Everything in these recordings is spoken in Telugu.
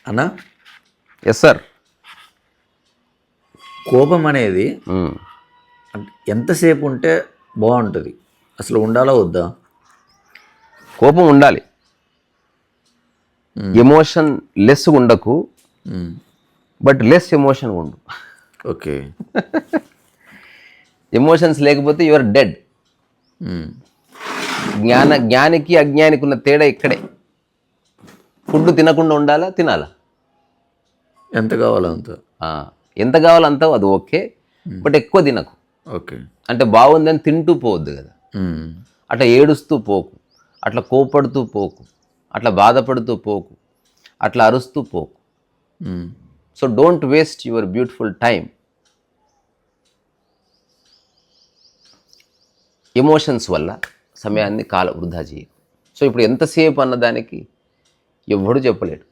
అన్నా ఎస్ సార్. కోపం అనేది ఎంతసేపు ఉంటే బాగుంటుంది, అసలు ఉండాలా వద్దా? కోపం ఉండాలి, ఎమోషన్ లెస్ ఉండకు, బట్ లెస్ ఎమోషన్ ఉండు. ఓకే. ఎమోషన్స్ లేకపోతే యువర్ డెడ్. జ్ఞానికి అజ్ఞానికి ఉన్న తేడా ఇక్కడే. ఫుడ్ తినకుండా ఉండాలా, తినాలా? ఎంత కావాలో అంత. ఎంత కావాలో అంత, అది ఓకే, బట్ ఎక్కువ తినకు. ఓకే. అంటే బాగుందని తింటూ పోవద్దు కదా, అట్లా ఏడుస్తూ పోకు, అట్లా కోపడుతూ పోకు, అట్లా బాధపడుతూ పోకు, అట్లా అరుస్తూ పోకు. So don't waste your beautiful time emotions వల్ల సమయాన్ని వృధా చేయ. సో ఇప్పుడు ఎంతసేపు అన్నదానికి ఎవ్వడు చెప్పలేడు.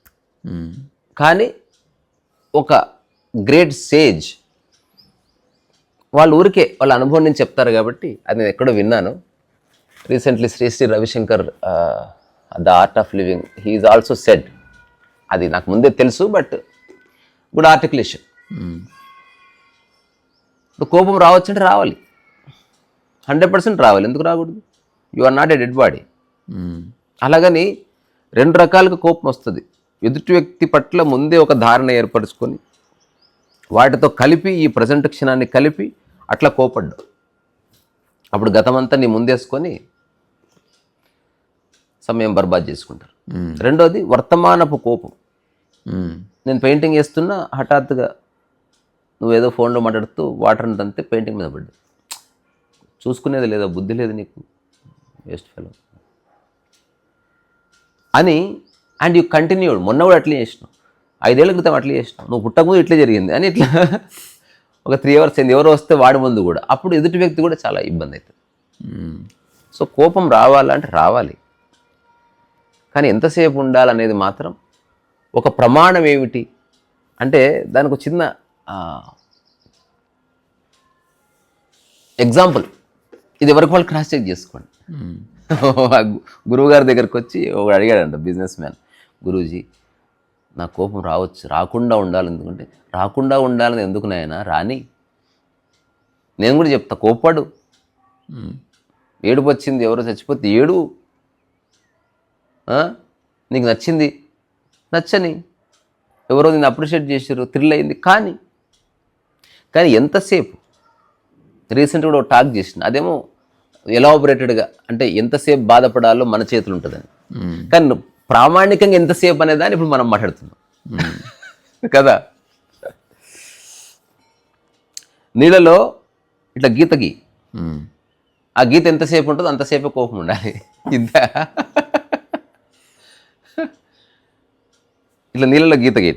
కానీ ఒక గ్రేట్ సేజ్ వాళ్ళ ఊరికే వాళ్ళ అనుభవం నుంచి చెప్తారు కాబట్టి అది నేను ఎక్కడో విన్నాను. Recently Shri Ravishankar, the art of living, he is also said, అది నాకు ముందే తెలుసు, బట్ గుడ్ ఆర్టికులేషన్. ఇప్పుడు కోపం రావచ్చు అంటే రావాలి, 100% రావాలి. ఎందుకు రాకూడదు? You are not a dead body. అలాగని 2 రకాలుగా కోపం వస్తుంది. ఎదుటి వ్యక్తి పట్ల ముందే ఒక ధారణ ఏర్పరచుకొని వాటితో కలిపి ఈ ప్రజెంట్ క్షణాన్ని కలిపి అట్లా కోపడ్డు, అప్పుడు గతమంతా నీ ముందేసుకొని సమయం బర్బాద్ చేసుకుంటారు. రెండోది వర్తమానపు కోపం. నేను పెయింటింగ్ వేస్తున్నా, హఠాత్తుగా నువ్వేదో ఫోన్లో మాట్లాడుతూ వాటర్ అంతే పెయింటింగ్ మీద పడ్డా, చూసుకునేది లేదా, బుద్ధి లేదు నీకు, వేస్ట్ ఫెలో అని. And you continued. మొన్న కూడా అట్లే చేసినావు, 5 ఏళ్ల క్రితం అట్లే చేసినావు, నువ్వు పుట్టకముందు ఇట్లే జరిగింది అని, ఇట్లా ఒక 3 hours అయింది, ఎవరో వస్తే వాడి ముందు కూడా, అప్పుడు ఎదుటి వ్యక్తి కూడా చాలా ఇబ్బంది అవుతుంది. సో కోపం రావాలంటే రావాలి, కానీ ఎంతసేపు ఉండాలనేది మాత్రం ఒక ప్రమాణం ఏమిటి అంటే దానికి ఒక చిన్న ఎగ్జాంపుల్, ఇది వరకు వాళ్ళు క్రాస్ చెక్ చేసుకోండి. గురువుగారి దగ్గరికి వచ్చి ఒకడు అడిగాడంట, బిజినెస్ మ్యాన్, గురూజీ నా కోపం రావచ్చు, రాకుండా ఉండాలి, ఎందుకంటే రాకుండా ఉండాలని ఎందుకు నాయనా, రాని, నేను కూడా చెప్తా, కోప్పడు, ఏడుపు వచ్చింది, ఎవరో చచ్చిపోతే ఏడు, నీకు నచ్చింది, నచ్చని, ఎవరో నేను అప్రిషియేట్ చేసారు, థ్రిల్ అయింది, కానీ ఎంతసేపు. రీసెంట్గా కూడా టాక్ చేసిన, అదేమో ఎలాబొరేటెడ్గా, అంటే ఎంతసేపు బాధపడాలో మన చేతులు ఉంటుందని, కానీ ప్రామాణికంగా ఎంతసేపు అనేదాన్ని ఇప్పుడు మనం మాట్లాడుతున్నాం కదా. నీళ్ళలో ఇట్లా గీతకి, ఆ గీత ఎంతసేపు ఉంటుందో అంతసేపే కోపం ఉండాలి. ఇట్లా నీళ్ళలో గీతకి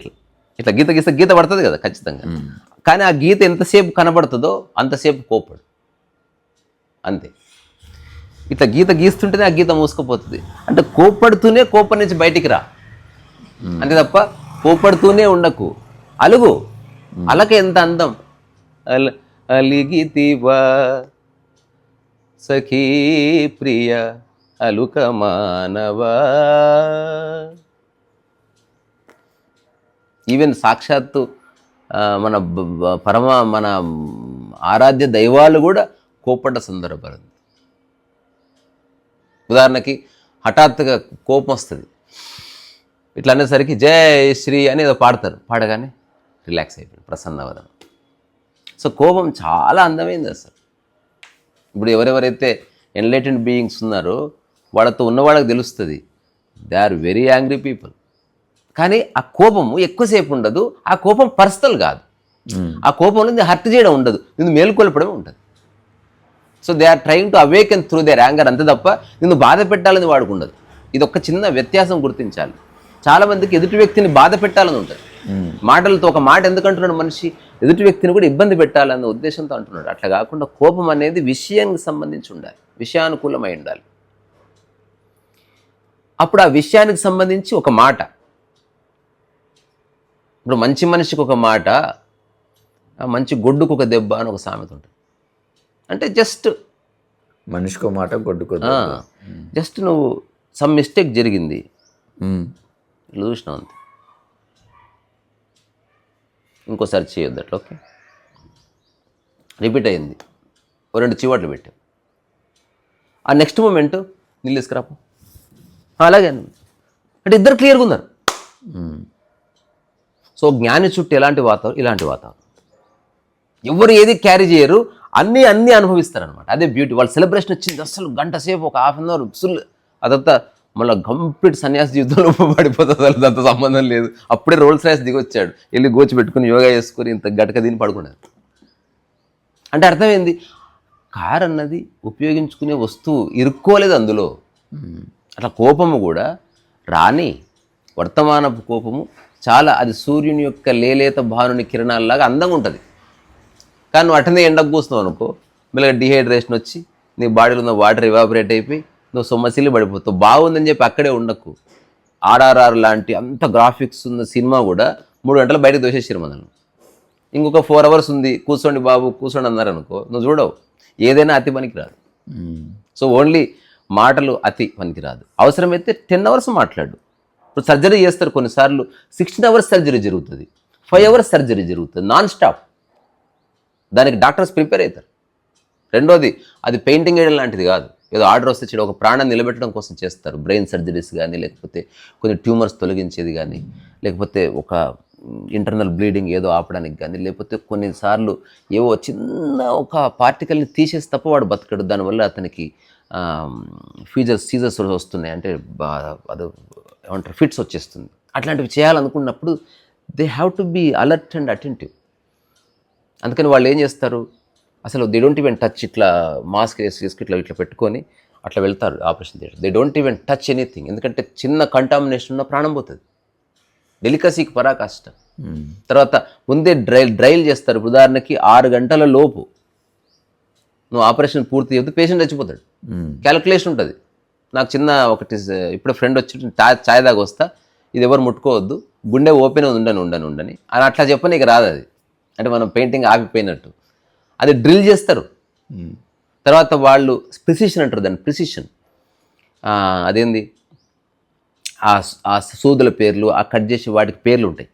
ఇట్లా గీత గీస్తే గీత పడుతుంది కదా ఖచ్చితంగా, కానీ ఆ గీత ఎంతసేపు కనబడుతుందో అంతసేపు కోపడు, అంతే. ఇట్లా గీత గీస్తుంటేనే ఆ గీత మూసుకుపోతుంది. అంటే కోపడుతూనే కోపం నుంచి బయటికి రా, అంతే తప్ప కోపడుతూనే ఉండకు. అలుగు, అలక ఎంత అందం, అలిగితివా సఖీ ప్రియ అలుక మానవా. ఈవెన్ సాక్షాత్తు మన ఆరాధ్య దైవాలు కూడా కోపడ్డ సందర్భాలు. ఉదాహరణకి హఠాత్తుగా కోపం వస్తుంది, ఇట్లా అనేసరికి జై శ్రీ అని ఏదో పాడతారు, పాడగానే రిలాక్స్ అయిపోయింది, ప్రసన్నవదనం. సో కోపం చాలా అందమైంది అసలు. ఇప్పుడు ఎవరెవరైతే ఎన్లైటెండ్ బీయింగ్స్ ఉన్నారో వాళ్ళతో ఉన్నవాళ్ళకి తెలుస్తుంది, they are very angry people. కానీ ఆ కోపము ఎక్కువసేపు ఉండదు, ఆ కోపం పర్సనల్ కాదు, ఆ కోపంలో నిన్ను హర్ట్ చేయడం ఉండదు, నిన్ను మేలుకొల్పడమే ఉంటుంది. So they are trying to awaken through their anger, అంతే తప్ప నిన్ను బాధ పెట్టాలని వాడుకుండదు. ఇది ఒక చిన్న వ్యత్యాసం గుర్తించాలి. చాలామందికి ఎదుటి వ్యక్తిని బాధ పెట్టాలని ఉంటుంది, మాటలతో. ఒక మాట ఎందుకు అంటున్నాడు మనిషి, ఎదుటి వ్యక్తిని కూడా ఇబ్బంది పెట్టాలన్న ఉద్దేశంతో అంటున్నాడు. అట్లా కాకుండా కోపం అనేది విషయానికి సంబంధించి ఉండాలి, విషయానుకూలమై ఉండాలి. అప్పుడు ఆ విషయానికి సంబంధించి ఒక మాట, ఇప్పుడు మంచి మనిషికి ఒక మాట, మంచి గొడ్డుకు ఒక దెబ్బ అని ఒక సామెత ఉంటుంది. అంటే జస్ట్ మనిషికో మాట, గొడ్డుకో, జస్ట్ నువ్వు సమ్ మిస్టేక్ జరిగింది, ఇట్లా చూసినావు అంతే, ఇంకోసారి చేయొద్దు అట్లా. ఓకే, రిపీట్ అయింది. ఓ 2 చీవాట్లు పెట్టాం. ఆ నెక్స్ట్ మూమెంట్ నీళ్ళు తీసుకురాపు, అలాగే అంటే ఇద్దరు క్లియర్గా ఉన్నారు. సో జ్ఞాని చుట్టూ ఎలాంటి వాతావరణం, ఇలాంటి వాతావరణం. ఎవరు ఏది క్యారీ చేయరు, అన్నీ అనుభవిస్తారనమాట. అదే బ్యూటీ. వాళ్ళ సెలబ్రేషన్ వచ్చింది అసలు గంట సేపు, ఒక ½ అవర్ ఫుల్, అదంతా మళ్ళీ కంప్లీట్ సన్యాస జీవితంలో పడిపోతుంది. అసలు దాంతో సంబంధం లేదు. అప్పుడే రోల్స్ రాయిస్ దిగొచ్చాడు, వెళ్ళి గోచి పెట్టుకుని యోగా చేసుకుని ఇంత గటక దీన్ని పడుకున్నాడు. అంటే అర్థమైంది, కార్ అన్నది ఉపయోగించుకునే వస్తువు, ఇరుక్కోలేదు అందులో. అట్లా కోపము కూడా రాని వర్తమానపు కోపము చాలా, అది సూర్యుని యొక్క లేలేత భానుని కిరణాలలాగా అందంగా ఉంటుంది. కానీ నువ్వు అటనే ఎండకు కూస్తున్నావు అనుకో, మెల్లగా డిహైడ్రేషన్ వచ్చి నీ బాడీలో ఉన్న వాటర్ ఇవాపరేట్ అయిపోయి నువ్వు సొమ్మసిల్లి పడిపోతావు. బాగుందని చెప్పి అక్కడే ఉండకు. ఆర్ఆర్ఆర్ లాంటి అంత గ్రాఫిక్స్ ఉన్న సినిమా కూడా 3 గంటలు బయటకు దోసేసారు మనల్ని. ఇంకొక 4 hours ఉంది, కూర్చోండి బాబు కూర్చోండి అన్నారనుకో, నువ్వు చూడవు. ఏదైనా అతి పనికిరాదు. సో ఓన్లీ మాటలు అతి పనికిరాదు. అవసరమైతే 10 hours మాట్లాడు. ఇప్పుడు సర్జరీ చేస్తారు కొన్నిసార్లు, 16 hours సర్జరీ జరుగుతుంది, 5 hours సర్జరీ జరుగుతుంది నాన్ స్టాప్. దానికి డాక్టర్స్ ప్రిపేర్ అవుతారు. రెండోది, అది పెయింటింగ్ వేయడం లాంటిది కాదు. ఏదో ఆర్డర్ వస్తే చెడు, ఒక ప్రాణాన్ని నిలబెట్టడం కోసం చేస్తారు. బ్రెయిన్ సర్జరీస్ కానీ, లేకపోతే కొన్ని ట్యూమర్స్ తొలగించేది కానీ, లేకపోతే ఒక ఇంటర్నల్ బ్లీడింగ్ ఏదో ఆపడానికి కానీ, లేకపోతే కొన్నిసార్లు ఏవో చిన్న ఒక పార్టికల్ని తీసేసి తప్ప వాడు బతకడు. దానివల్ల అతనికి సీజర్స్ వస్తున్నాయి, అంటే అది ఏమంటారు, ఫిట్స్ వచ్చేస్తుంది. అట్లాంటివి చేయాలనుకున్నప్పుడు they have to be alert and attentive. అందుకని వాళ్ళు ఏం చేస్తారు, అసలు దే డోంట్ ఈవెన్ టచ్, ఇట్లా మాస్క్ వేసి ఇట్లా పెట్టుకొని అట్లా వెళ్తారు operation theatre. They don't even touch anything. ఎందుకంటే చిన్న కంటామినేషన్ ఉన్న ప్రాణం పోతుంది. డెలికసీకి పరాకాష్ట. తర్వాత ముందే డ్రైల్ చేస్తారు. ఉదాహరణకి 6 గంటల లోపు నువ్వు ఆపరేషన్ పూర్తి చేస్తే పేషెంట్ చచ్చిపోతాడు. క్యాలిక్యులేషన్ ఉంటుంది. నాకు చిన్న ఒకటి ఇప్పుడు ఫ్రెండ్ వచ్చి ఛాయ్ దాకా వస్తా, ఇది ఎవరు ముట్టుకోవద్దు, గుండె ఓపెన్ ఉండని అని అట్లా చెప్పని ఇక రాదు అది. అంటే మనం పెయింటింగ్ ఆగిపోయినట్టు అది డ్రిల్ చేస్తారు. తర్వాత వాళ్ళు ప్రిసిషన్ అంటారు దాన్ని, ప్రిసిషన్. అదేంది, ఆ సూదుల పేర్లు, ఆ కట్ చేసి వాటికి పేర్లు ఉంటాయి.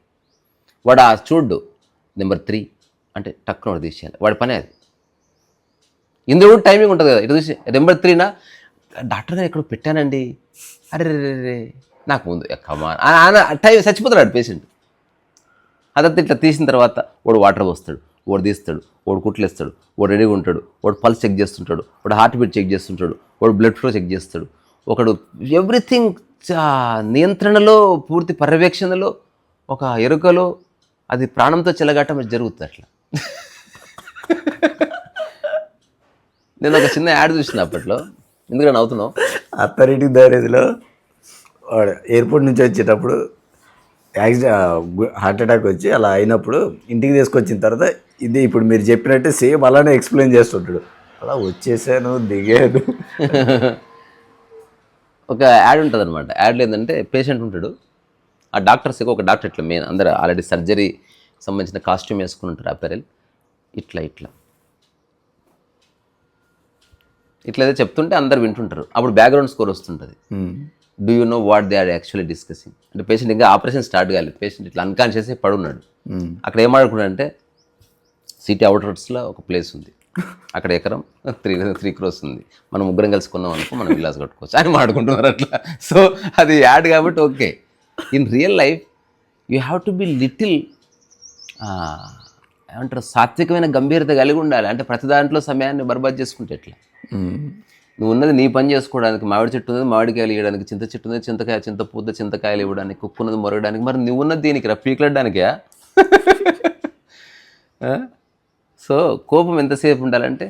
వాడు ఆ చూడ్డు నెంబర్ 3 అంటే టక్కున వాడు తీసేయాలి, వాడి పని అది. ఇందులో కూడా టైమింగ్ ఉంటుంది కదా. ఇటు చూసి నెంబర్ 3నా డాక్టర్ గారు ఎక్కడ పెట్టానండి, అరే నాకు ముందు ఎక్కమా టైం చచ్చిపోతాడు పేషెంట్. అదంతా ఇట్లా తీసిన తర్వాత వాడు వాటర్ పోస్తాడు, వాడు తీస్తాడు, వాడు కుట్లేస్తాడు, వాడు రెడీగా ఉంటాడు, వాడు పల్స్ చెక్ చేస్తుంటాడు, వాడు హార్ట్ బీట్ చెక్ చేస్తుంటాడు, వాడు బ్లడ్ ఫ్లో చెక్ చేస్తాడు. ఒకడు ఎవ్రీథింగ్ నియంత్రణలో, పూర్తి పర్యవేక్షణలో, ఒక ఎరుకలో, అది ప్రాణంతో చెలగాటం జరుగుతుంది అట్లా. నేను ఒక చిన్న యాడ్ చూసిన అప్పట్లో, ఎందుకంటే నవ్వుతున్నావు. అథారిటీ మ్యారేజ్లో వాడు ఎయిర్పోర్ట్ నుంచి వచ్చేటప్పుడు హార్ట్ అటాక్ వచ్చి అలా అయినప్పుడు ఇంటికి తీసుకొచ్చిన తర్వాత ఇది ఇప్పుడు మీరు చెప్పినట్టే సేమ్ అలానే ఎక్స్ప్లెయిన్ చేస్తుంటాడు. అలా వచ్చేసాను, దిగాను. ఒక యాడ్ ఉంటుంది అనమాట. యాడ్లో ఏంటంటే పేషెంట్ ఉంటాడు, ఆ డాక్టర్స్ ఒక డాక్టర్ ఇట్లా మెయిన్ అందరూ ఆల్రెడీ సర్జరీ సంబంధించిన కాస్ట్యూమ్ వేసుకుని ఉంటారు, అపెరల్ ఇట్లా ఏదో చెప్తుంటే అందరు వింటుంటారు. అప్పుడు బ్యాక్గ్రౌండ్ స్కోర్ వస్తుంటుంది. Do you know what they are actually discussing అంటే పేషెంట్ ఇంకా ఆపరేషన్ స్టార్ట్ కాలేదు, పేషెంట్ ఇట్లా అన్కాన్షియస్ పడున్నాడు. అక్కడ ఏం ఆడుకున్నాడంటే సిటీ అవుట్స్లో ఒక ప్లేస్ ఉంది, అక్కడ ఎకరం 3 crores ఉంది, మనం ముగ్గురం కలిసి కొన్నాం అనుకో మనం విల్లాస్ కట్టుకోవచ్చు అని మాడుకుంటున్నారు అట్లా. సో అది యాడ్ కాబట్టి okay. In real life you have to be little ఏమంటారు, సాత్వికమైన గంభీరత కలిగి ఉండాలి. అంటే ప్రతి దాంట్లో సమయాన్ని బర్బాద్ చేసుకుంటే ఎట్లా. నువ్వు ఉన్నది నీ పని చేసుకోవడానికి, మామిడి చెట్టు ఉన్నది మామిడికాయలు ఇవ్వడానికి, చింత చెట్టు ఉన్నది చింతకాయలు ఇవ్వడానికి, కుక్కు ఉన్నది మొరగడానికి, మరి నువ్వు ఉన్నది దీనికి పీకలడానికా? సో కోపం ఎంతసేపు ఉండాలంటే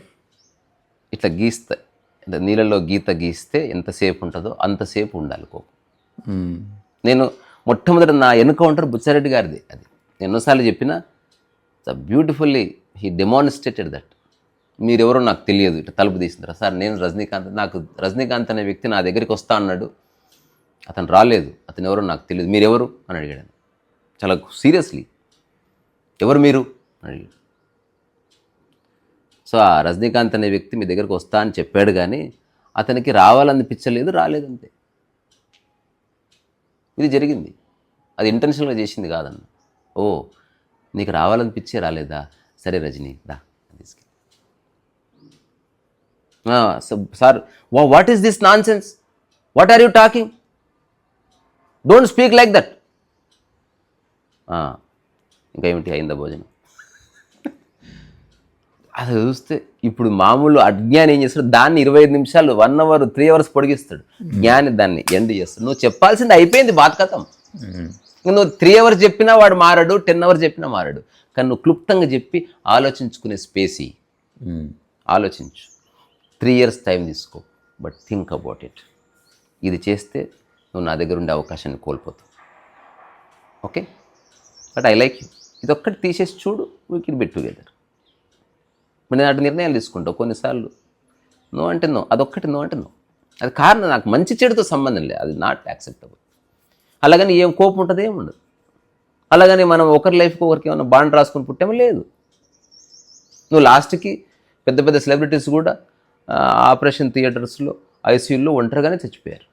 ఇట్లా గీస్తే, అంటే నీళ్ళలో గీస్తే ఎంతసేపు ఉంటుందో అంతసేపు ఉండాలి కోపం. నేను మొట్టమొదటి నా ఎన్కౌంటర్ బుచ్చారెడ్డి గారిది. అది ఎన్నోసార్లు చెప్పినా, బ్యూటిఫుల్లీ హీ డెమాన్స్ట్రేటెడ్ దట్. మీరెవరో నాకు తెలియదు, ఇట్లా తలుపు తీసింటారా సార్, నేను రజనీకాంత్, నాకు రజనీకాంత్ అనే వ్యక్తి నా దగ్గరికి వస్తా అన్నాడు, అతను రాలేదు, అతను ఎవరో నాకు తెలియదు, మీరెవరు అని అడిగాడు. చాలా సీరియస్లీ, ఎవరు మీరు అని అడిగాడు. సో ఆ రజనీకాంత్ అనే వ్యక్తి మీ దగ్గరికి వస్తా అని చెప్పాడు, కానీ అతనికి రావాలనిపించలేదు, రాలేదంతే. ఇది జరిగింది, అది ఇంటెన్షనల్గా చేసింది కాదన్న. ఓ నీకు రావాలనిపించే రాలేదా, సరే రజనీ రా తీసుకెళ్ళి. Sir what is this nonsense, what are you talking, don't speak like that. ఇంకా ఏమిటి, అయిందా భోజనం? అది చూస్తే ఇప్పుడు మామూలు అజ్ఞాని ఏం చేస్తాడు, దాన్ని 25 నిమిషాలు 1 hour 3 hours పొడిగిస్తాడు. జ్ఞాని దాన్ని ఎండ్ చేస్తాడు. నువ్వు చెప్పాల్సింది అయిపోయింది, బాధకథం. నువ్వు 3 hours చెప్పినా వాడు మారాడు, 10 hours చెప్పినా మారాడు. కానీ నువ్వు క్లుప్తంగా చెప్పి ఆలోచించుకునే స్పేస్ ఆలోచించు. 3 years టైం తీసుకో, బట్ థింక్ అబౌట్ ఇట్. ఇది చేస్తే నువ్వు నా దగ్గర ఉండే అవకాశాన్ని కోల్పోతావు. Okay, but I like you. ఇది ఒక్కటి తీసేసి చూడు, వీ కెన్ బి టుగెదర్. మరి నేను అటు నిర్ణయాలు తీసుకుంటావు కొన్నిసార్లు. నువ్వు అంటే నువ్వు, అదొక్కటి నువ్వు అంటే నువ్వు. అది కారణం నాకు మంచి చెడుతో సంబంధం లేదు, అది నాట్ యాక్సెప్టబుల్. అలాగని ఏం కోపం ఉంటుంది, ఏముండదు. అలాగని మనం ఒకరి లైఫ్కి ఒకరికి ఏమైనా బాండ్ రాసుకొని పుట్టామో లేదు. నువ్వు లాస్ట్కి పెద్ద పెద్ద సెలబ్రిటీస్ కూడా ఆపరేషన్ థియేటర్స్లో ఐసీయూలో ఒంటరిగానే చచ్చిపోయారు.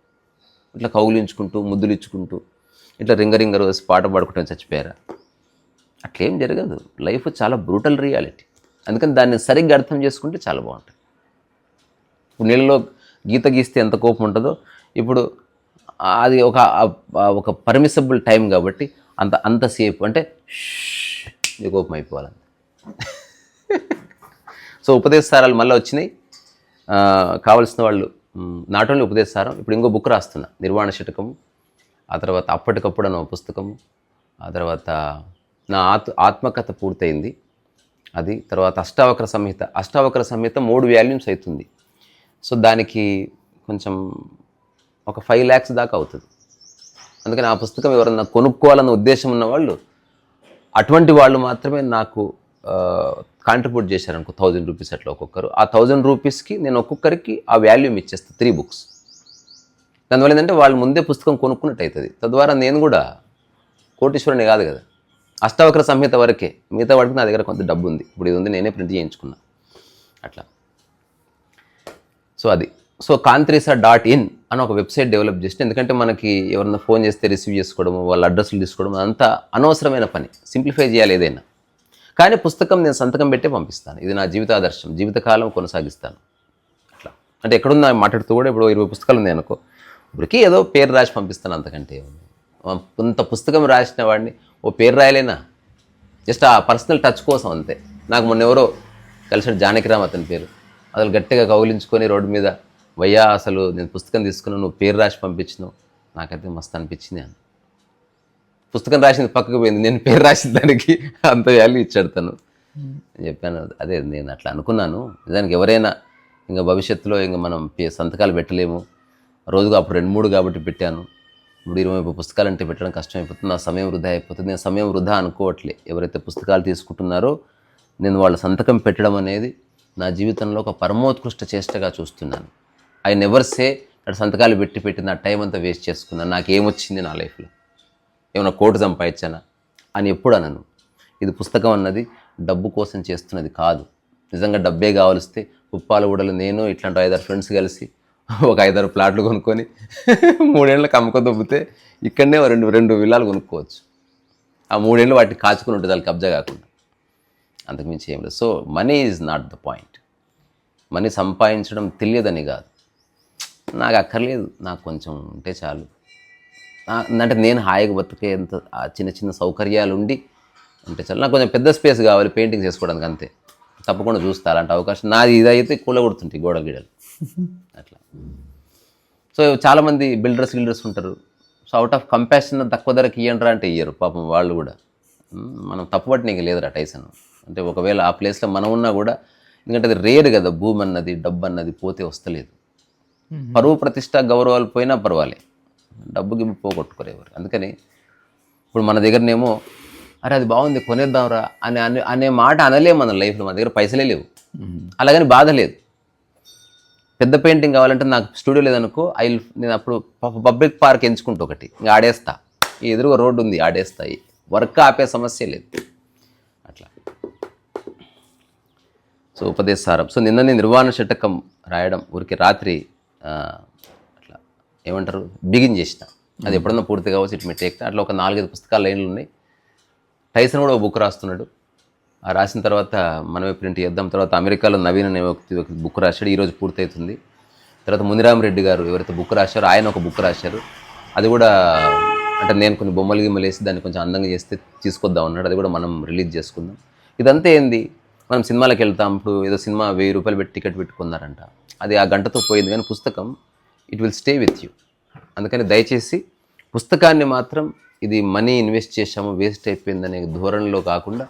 ఇట్లా కౌగులించుకుంటూ, ముద్దులు ఇచ్చుకుంటూ, ఇట్లా రింగ రోజు పాట పాడుకుంటూ చచ్చిపోయారా? అట్లేం జరగదు. లైఫ్ చాలా బ్రూటల్ రియాలిటీ. అందుకని దాన్ని సరిగ్గా అర్థం చేసుకుంటే చాలా బాగుంటుంది. ఇప్పుడు నీళ్ళలో గీత గీస్తే ఎంత కోపం ఉంటుందో, ఇప్పుడు అది ఒక పర్మిసబుల్ టైం కాబట్టి అంతసేపు అంటే నీ కోపం అయిపోవాలని. సో ఉపదేశసారాలు మళ్ళీ వచ్చినాయి. కావలసిన వాళ్ళు నాట్ ఓన్లీ ఉపదేశసారం, ఇప్పుడు ఇంకో బుక్ రాస్తున్నా, నిర్వాణ శతకము, ఆ తర్వాత అప్పటికప్పుడు అన్న పుస్తకము, ఆ తర్వాత నా ఆత్మకథ పూర్తయింది అది. తర్వాత అష్టావక్ర సంహిత 3 వాల్యూమ్స్ అవుతుంది. సో దానికి కొంచెం ఒక 5 lakhs దాకా అవుతుంది. అందుకని ఆ పుస్తకం ఎవరన్నా కొనుక్కోవాలన్న ఉద్దేశం ఉన్న వాళ్ళు, అటువంటి వాళ్ళు మాత్రమే నాకు కాంట్రిబ్యూట్ చేశారనుకో 1000 రూపీస్ అట్లా ఒక్కొక్కరు. ఆ 1000 రూపీస్కి నేను ఒక్కొక్కరికి ఆ వాల్యూమ్ ఇచ్చేస్తాను, 3 books. దానివల్ల ఏంటంటే వాళ్ళు ముందే పుస్తకం కొనుక్కున్నట్టు అవుతుంది. తద్వారా నేను కూడా కోటీశ్వరుని కాదు కదా, అష్టావక్ర సంహిత వరకే, మిగతా వాడికి నా దగ్గర కొంత డబ్బు ఉంది. ఇప్పుడు ఇది ఉంది, నేనే ప్రింట్ చేయించుకున్నా అట్లా. సో అది. సో kantrisa.in అని ఒక వెబ్సైట్ డెవలప్ చేస్తే, ఎందుకంటే మనకి ఎవరన్నా ఫోన్ చేస్తే రిసీవ్ చేసుకోవడము, వాళ్ళ అడ్రస్లు తీసుకోవడం అంతా అనవసరమైన పని. సింప్లిఫై చేయాలి ఏదైనా. కానీ పుస్తకం నేను సంతకం పెట్టే పంపిస్తాను. ఇది నా జీవితాదర్శం, జీవితకాలం కొనసాగిస్తాను అట్లా. అంటే ఎక్కడున్నా మాట్లాడుతూ కూడా ఇప్పుడు 20 పుస్తకాలు ఉన్నాయి అనుకో, ఇప్పటికీ ఏదో పేరు రాసి పంపిస్తాను, అంతకంటే కొంత పుస్తకం రాసిన వాడిని ఓ పేరు రాయలేనా, జస్ట్ ఆ పర్సనల్ టచ్ కోసం అంతే. నాకు మొన్న ఎవరో కలిసాడు, జానకిరామ్ అతని పేరు, అసలు గట్టిగా కౌగిలించుకొని రోడ్డు మీద, వయ్యా అసలు నేను పుస్తకం తీసుకున్నాను, నువ్వు పేరు రాసి పంపించినావు, నాకైతే మస్తు అనిపించింది అని. పుస్తకం రాసింది పక్కకు పోయింది, నేను పేరు రాసిన దానికి అంత వాల్యూ ఇచ్చాడు తను. నేను చెప్పాను, అదే నేను అట్లా అనుకున్నాను. నిజానికి ఎవరైనా ఇంకా భవిష్యత్తులో ఇంకా మనం సంతకాలు పెట్టలేము, రోజుగా అప్పుడు 2-3 కాబట్టి పెట్టాను. ఇప్పుడు 20 పుస్తకాలు అంటే పెట్టడం కష్టమైపోతుంది, నా సమయం వృధా అయిపోతుంది. నేను సమయం వృధా అనుకోవట్లే. ఎవరైతే పుస్తకాలు తీసుకుంటున్నారో నేను వాళ్ళ సంతకం పెట్టడం అనేది నా జీవితంలో ఒక పరమోత్కృష్ట చేష్టగా చూస్తున్నాను. ఐ నెవర్ సే అక్కడ సంతకాలు పెట్టి నా టైం అంతా వేస్ట్ చేసుకున్నాను, నాకేమొచ్చింది నా లైఫ్లో, ఏమైనా కోటి సంపాదించానా అని ఎప్పుడు అనను. ఇది పుస్తకం అన్నది డబ్బు కోసం చేస్తున్నది కాదు. నిజంగా డబ్బే కావలిస్తే ఉప్పాలగూడలో నేను ఇట్లాంటి 5-6 ఫ్రెండ్స్ కలిసి ఒక 5-6 ప్లాట్లు కొనుక్కొని 3 ఏళ్ళకి అమ్మకం దొబ్బితే ఇక్కడనే 2 విల్లాలు కొనుక్కోవచ్చు. ఆ 3 ఏళ్ళు వాటిని కాచుకుని ఉంటుంది, వాళ్ళకి కబ్జా కాకుండా. అంతకుమించి ఏం లేదు. So money is not the point. Money సంపాదించడం తెలియదని కాదు, నాకు అక్కర్లేదు, నాకు కొంచెం ఉంటే చాలు. అంటే నేను హాయిగా బతికేంత చిన్న చిన్న సౌకర్యాలు ఉండి ఉంటే చాలు. నాకు కొంచెం పెద్ద స్పేస్ కావాలి పెయింటింగ్ చేసుకోవడానికి, అంతే. తప్పకుండా చూస్తా అలాంటి అవకాశం. నాది ఇదైతే కూలగొడుతుంటాయి గోడలు గీడలు అట్లా. సో చాలామంది గిల్డర్స్ ఉంటారు. సో అవుట్ ఆఫ్ కంపాషన్ తక్కువ ధరకి ఇయ్యండ్రా అంటే ఇయ్యరు పాపం వాళ్ళు కూడా. మనం తప్పుపట్టినీకి లేదురా టైసన్. అంటే ఒకవేళ ఆ ప్లేస్లో మనం ఉన్నా కూడా, ఎందుకంటే అది రేర్ కదా, భూమి అన్నది డబ్బు అన్నది పోతే వస్తలేదు. పరువు ప్రతిష్ట గౌరవాలు పోయినా పర్వాలే, డబ్బు గిబ్బు పోగొట్టుకోరేవారు. అందుకని ఇప్పుడు మన దగ్గరనేమో అరే అది బాగుంది కొనేద్దాంరా అనే మాట అనలేము మన లైఫ్లో. మన దగ్గర పైసలే లేవు, అలాగని బాధ లేదు. పెద్ద పెయింటింగ్ కావాలంటే నాకు స్టూడియో లేదనుకో, నేను అప్పుడు పబ్లిక్ పార్క్ ఎంచుకుంటూ ఒకటి ఇంకా ఆడేస్తా, ఈ ఎదురుగా రోడ్డు ఉంది ఆడేస్తాయి, వర్క్ ఆపే సమస్య లేదు అట్లా. సో ఉపదేశసారం. సో నిన్న నేను నిర్వాణ శతకం రాయడం ఊరికి రాత్రి అట్లా ఏమంటారు బిగిన్ చేసిన. అది ఎప్పుడన్నా పూర్తి కావచ్చు, ఇటు మిట్టేక్తా. అట్లా ఒక 4-5 పుస్తకాల లైన్లు ఉన్నాయి. టైసన్ కూడా ఒక బుక్ రాస్తున్నాడు. ఆ రాసిన తర్వాత మనమే ప్రింట్ చేద్దాం. తర్వాత అమెరికాలో నవీన్ అనే ఒక బుక్ రాశాడు, ఈరోజు పూర్తవుతుంది. తర్వాత మునిరామ్ రెడ్డి గారు ఎవరైతే బుక్ రాశారో ఆయన ఒక బుక్ రాశారు. అది కూడా అంటే నేను కొన్ని బొమ్మలు గిమ్మలు వేసి దాన్ని కొంచెం అందంగా చేస్తే తీసుకొద్దాం అన్నాడు. అది కూడా మనం రిలీజ్ చేసుకుందాం. ఇదంతా ఏంది, మనం సినిమాలకు వెళ్తాం. ఇప్పుడు ఏదో సినిమా 1000 రూపాయలు పెట్టి టికెట్ పెట్టుకున్నారంట, అది ఆ గంటతో పోయింది. కానీ పుస్తకం it will stay with you. అందుకని దయచేసి పుస్తకాన్ని మాత్రం ఇది మనీ ఇన్వెస్ట్ చేసాము వేస్ట్ అయిపోయిందనే ధోరణిలో కాకుండా,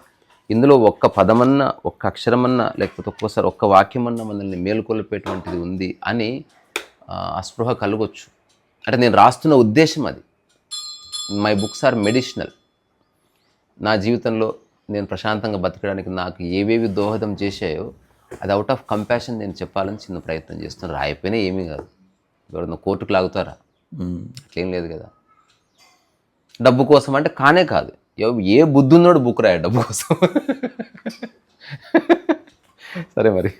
ఇందులో ఒక్క పదమన్నా, ఒక్క అక్షరమన్నా, లేకపోతే ఒక్కోసారి ఒక్క వాక్యమన్నా మనల్ని మేలుకొల్పేటువంటిది ఉంది అని ఆ స్పృహ కలగొచ్చు. అంటే నేను రాస్తున్న ఉద్దేశం అది. My books are medicinal. నా జీవితంలో నేను ప్రశాంతంగా బతకడానికి నాకు ఏవేవి దోహదం చేశాయో అది అవుట్ ఆఫ్ కంపాషన్ నేను చెప్పాలని చిన్న ప్రయత్నం చేస్తున్నాను. రాయిపోయినా ఏమీ కాదు, ఎవరన్నా కోర్టుకు లాగుతారా? అట్లేం లేదు కదా. డబ్బు కోసం అంటే కానే కాదు. ఏ బుద్ధున్నోడు బుక్ రాయ డబ్బు కోసం. సరే మరి.